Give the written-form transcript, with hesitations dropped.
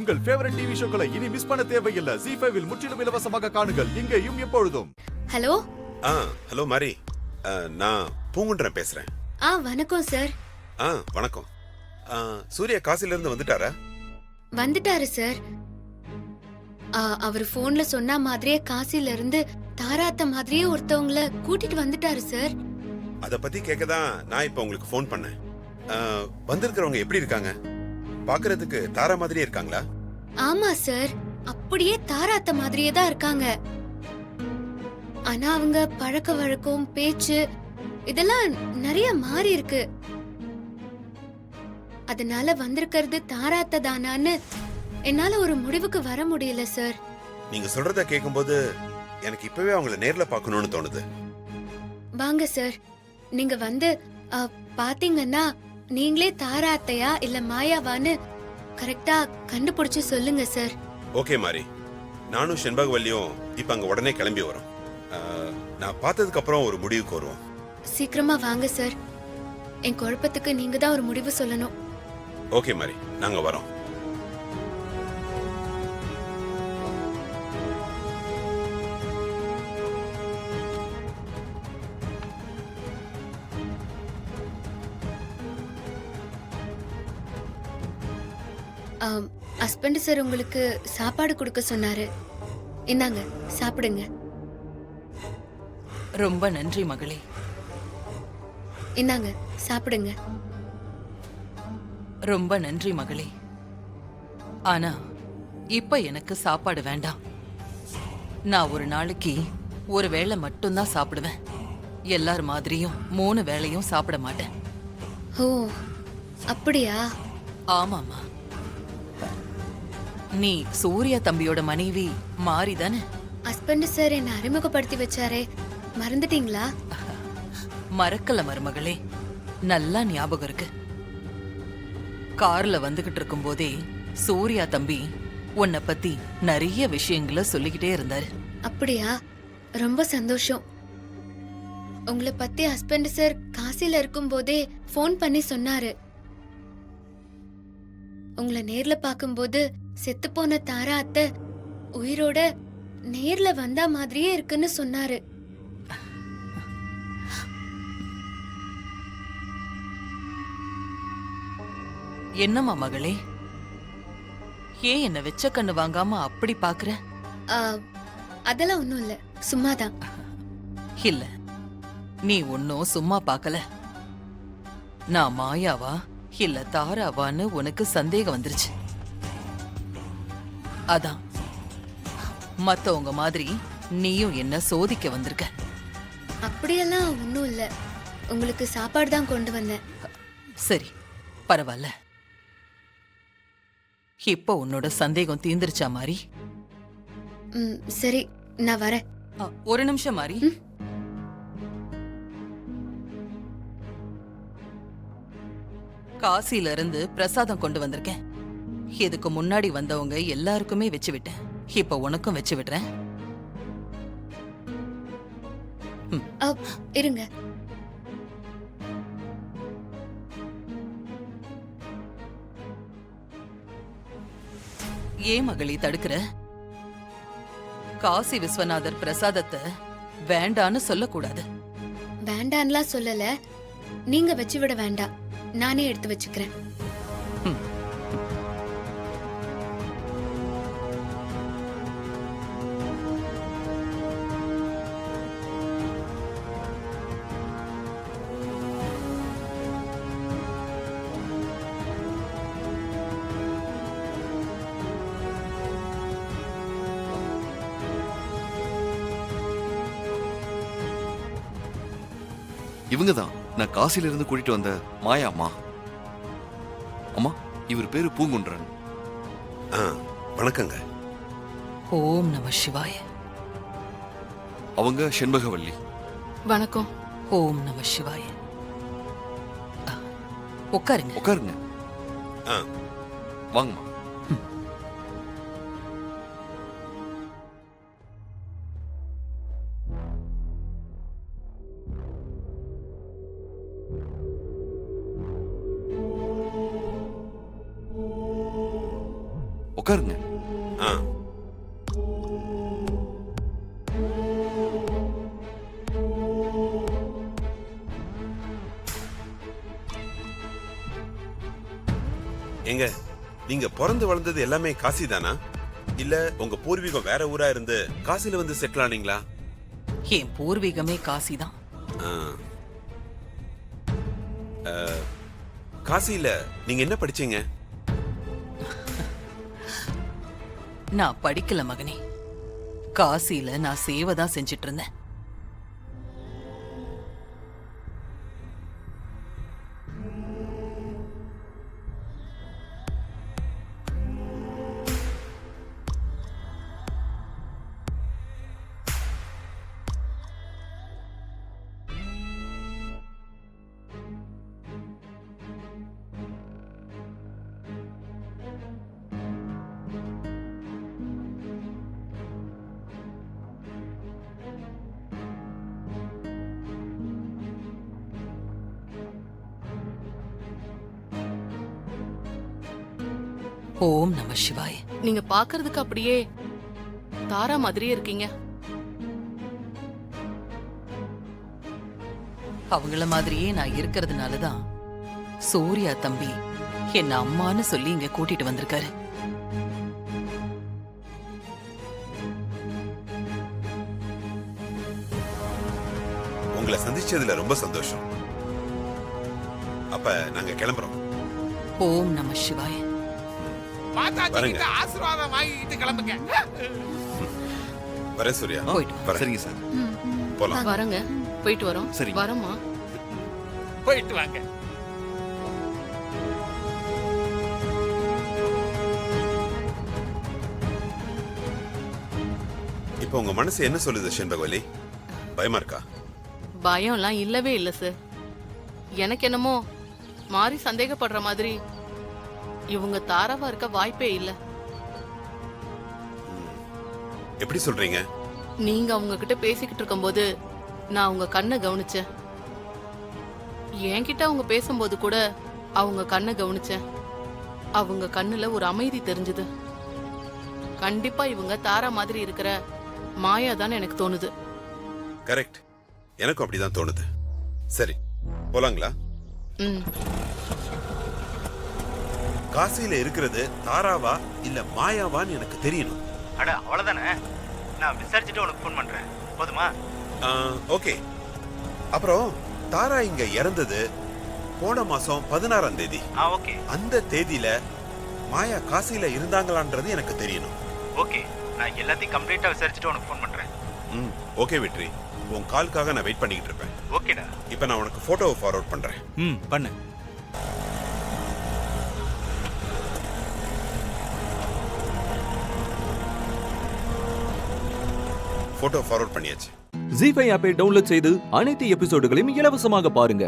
உங்கள் favourite TV ஷோக்களை இனி miss பண்ண தேவையில்லை. ஜீ5 இல் முற்றிலும் இலவசமாக காணுங்கள், இங்கேயும் எப்பொழுதும். ஹலோ. ஹலோ மாரி, நான் பூங்குன்றன் பேசுறேன். வணக்கம் சார். வணக்கம். சூர்யா காசில இருந்து வந்துட்டாரா? வந்துட்டாரு சார். அவர் போன்ல சொன்ன மாதிரியே காசில இருந்து தாராத்த மாதிரியே ஒருத்தவங்கள கூட்டிட்டு வந்துட்டாரு சார். அத பத்தி கேட்கதான் நான் இப்ப உங்களுக்கு போன் பண்ணேன். வந்திருக்கிறவங்க எப்படி இருக்காங்க? பாக்குறதுக்கு தாரா மாதிரியே இருக்காங்களா? ஆமா சார், அப்படியே தாராத்த மாதிரியே தான் இருக்காங்க. ஆனா அவங்க பழக்க வழக்கம், பேச்சு இதெல்லாம் நிறைய மாறி இருக்கு. அதனால வந்திருக்கிறது தாராத்த தானான்னு என்னால ஒரு முடிவுக்கு வர முடியல சார். நீங்க சொல்றத கேட்கும்போது எனக்கு இப்பவே அவங்கள நேர்ல பார்க்கணும்னு தோணுது. வாங்க சார், நீங்க வந்து பாத்தீங்கன்னா நீங்களே தாராத்தையா இல்ல மாயாவான்னு கரெக்டா கண்டுபிடிச்சு சொல்லுங்க சார். ஓகே மாரி, நானும் செண்பகவல்லியும் இப்ப அங்க உடனே கிளம்பி வரோம். நான் பார்த்ததுக்கு அப்புறம் ஒரு முடிவுக்கு வருவோம். சீக்கிரமா வாங்க சார், என் குழப்பத்துக்கு நீங்க தான் ஒரு முடிவு சொல்லணும். ஓகே மாரி, நாங்க வரோம். ஹஸ்பண்ட் சார் உங்களுக்கு சாப்பாடு கொடுக்க சொன்னாரு. இந்தாங்க சாப்பிடுங்க. ரொம்ப நன்றி மகளே. இந்தாங்க சாப்பிடுங்க. ரொம்ப நன்றி மகளே. ஆனா இப்ப எனக்கு சாப்பாடு வேண்டாம். நான் ஒரு நாளைக்கு ஒரு வேளை மட்டும்தான் சாப்பிடுவேன். எல்லார் மாதிரியும் 3 வேளையும் சாப்பிட மாட்டேன். ஓ அப்படியா? ஆமாமா. நீ சூர்யா தம்பியோட மனைவி மாறிதானே? ஹஸ்பண்ட் சார் என்ன அறிமுகப்படுத்தி வச்சாரே, மறந்துட்டீங்களா? மறக்கல மருமகளே, நல்லா ஞாபகம் இருக்கு. கார்ல வந்துகிட்டு இருக்கும் போதே சூர்யா தம்பி உன்னை பத்தி நிறைய விஷயங்களை சொல்லிக்கிட்டே இருந்தாரு. அப்படியா? ரொம்ப சந்தோஷம். உங்களை பத்தி ஹஸ்பண்ட் சார் காசில இருக்கும் போதே போன் பண்ணி சொன்னாரு. உங்களை நேர்ல பாக்கும்போது செத்து போன தாரா அத்தை உயிரோட நேர்ல வந்தா மாதிரியே இருக்குன்னு சொன்னாரு. என்னம்மா மகளே, ஏன் என்ன வெச்ச கண்ணு வாங்காம அப்படி பாக்குற? அதெல்லாம் ஒண்ணும் இல்ல, சும்மாதான். இல்ல, நீ ஒன்னும் சும்மா பாக்கல. நான் மாயாவா இல்ல தாராவான்னு உனக்கு சந்தேகம் வந்துருச்சு. அதான் மத்தவங்க மாதிரி நீயும் என்ன சோதிக்க வந்திருக்க. அப்படியெல்லாம் ஒண்ணும் இல்ல, உங்களுக்கு சாப்பாடு தான் கொண்டு வந்தேன். சரி, பரவாயில்ல. இப்போ உன்னோட சந்தேகம் தீந்துருச்சா மாரி? சரி, நான் வரேன். ஒரு நிமிஷம் மாரி. காசில இருந்து பிரசாதம் கொண்டு வந்திருக்கேன். இதுக்கு முன்னாடி வந்தவங்க எல்லாருக்குமே வச்சு விட்டேன். இப்ப உனக்கும் வச்சு விடுறேன். இருங்க. ஏன் மகளி தடுக்கிற? காசி விஸ்வநாதர் பிரசாதத்தை வேண்டான்னு சொல்லக்கூடாது. வேண்டான்லாம் சொல்லல, நீங்க வச்சு விட வேண்டாம், நானே எடுத்து வச்சுக்கிறேன். இவங்கதான் நான் காசில இருந்து கூட்டிட்டு வந்த மாயா அம்மா. அம்மா, இவர் பேரு பூங்குன்றன். வணக்கங்க. ஓம் நம சிவாய. அவங்க செண்பகவல்லி. வணக்கம். ஓம் நம சிவாய. உட்காருங்க. உட்காருங்க. வாங்கம்மா. உட்காருங்க. ஆ எங்க நீங்க பிறந்து வளர்ந்தது எல்லாமே காசி தானா? இல்ல உங்க பூர்வீகம் வேற ஊரா இருந்து காசில வந்து செட்டில் ஆனீங்களா? என் பூர்வீகமே காசிதான். ஆ. காசியில நீங்க என்ன படிச்சீங்க? நான் படிக்கல மகனே. காசியில நான் சேவை தான் செஞ்சிட்டு இருந்தேன். ஓம் நம சிவாய. நீங்க பாக்குறதுக்கு அப்படியே தாரா மாதிரியே இருக்கீங்க. அவங்கள மாதிரியே நான் இருக்கிறதுனாலதான் சூர்யா தம்பி என்ன அம்மான்னு சொல்லி இங்க கூட்டிட்டு வந்திருக்காரு. உங்களை சந்திச்சதுல ரொம்ப சந்தோஷம். அப்ப நாங்க கிளம்புறோம். ஓம் நம சிவாய. வரேங்க. ஆசீர்வாதம் வாங்கிட்டு கிளம்புங்க. வரேன் சூர்யா. போயிட்டு வா. வரேன். சரிங்க சார். போலாம். வரங்க, போயிட்டு வரோம். சரிங்க. வரமா. போயிட்டு வாங்க. இப்போ உங்க மனசு என்ன சொல்லுது செண்பகவல்லி? பயமா இருக்கா? பயம்லாம் இல்லவே இல்ல சார். எனக்கு என்னமோ மாறி சந்தேகப்படுற மாதிரி இவங்க தாராவா இருக்க வாய்ப்பே இல்ல. எப்படி சொல்றீங்க? நீங்க அவங்க கிட்ட பேசிக்கிட்டு இருக்கும்போது நான் அவங்க கண்ணை கவனிச்சேன். என்கிட்ட அவங்க பேசும்போது கூட அவங்க கண்ணை கவனிச்சேன். அவங்க கண்ணுல ஒரு அமைதி தெரிஞ்சது. கண்டிப்பா இவங்க தாரா மாதிரி இருக்கிற மாயா தான் எனக்கு தோணுது. கரெக்ட். எனக்கும் அப்படிதான் தோணுது. சரி, போலாங்களா? ம். காசியில இருக்கிறது தாராவா இல்ல மாயாவான்னு எனக்கு தெரியணும். அட அவ்வளவுதானே. நான் விசாரிச்சுட்டு உனக்கு ஃபோன் பண்றேன். போதுமா? ஓகே. அப்புறம் தாரா இங்க இறந்தது போன மாசம் 16ஆம் தேதி. ஓகே. அந்த தேதியில மாயா காசியில இருந்தாங்களான்றது எனக்கு தெரியணும். ஓகே. நான் எல்லாத்தையும் கம்ப்ளீட்டா விசாரிச்சுட்டு உனக்கு ஃபோன் பண்றேன். ஓகே வெற்றி. உன் கால்காக நான் வெயிட் பண்ணிக்கிட்டு இருப்பேன். ஓகேடா. இப்போ நான் உனக்கு போட்டோவை ஃபார்வர்ட் பண்றேன். பண்ணு. போட்டோ ஃபார்வர்ட் பண்ணியாச்சு. ஜீ5 ஆப்பை டவுன்லோட் செய்து அனைத்து எபிசோடுகளையும் இலவசமாக பாருங்க.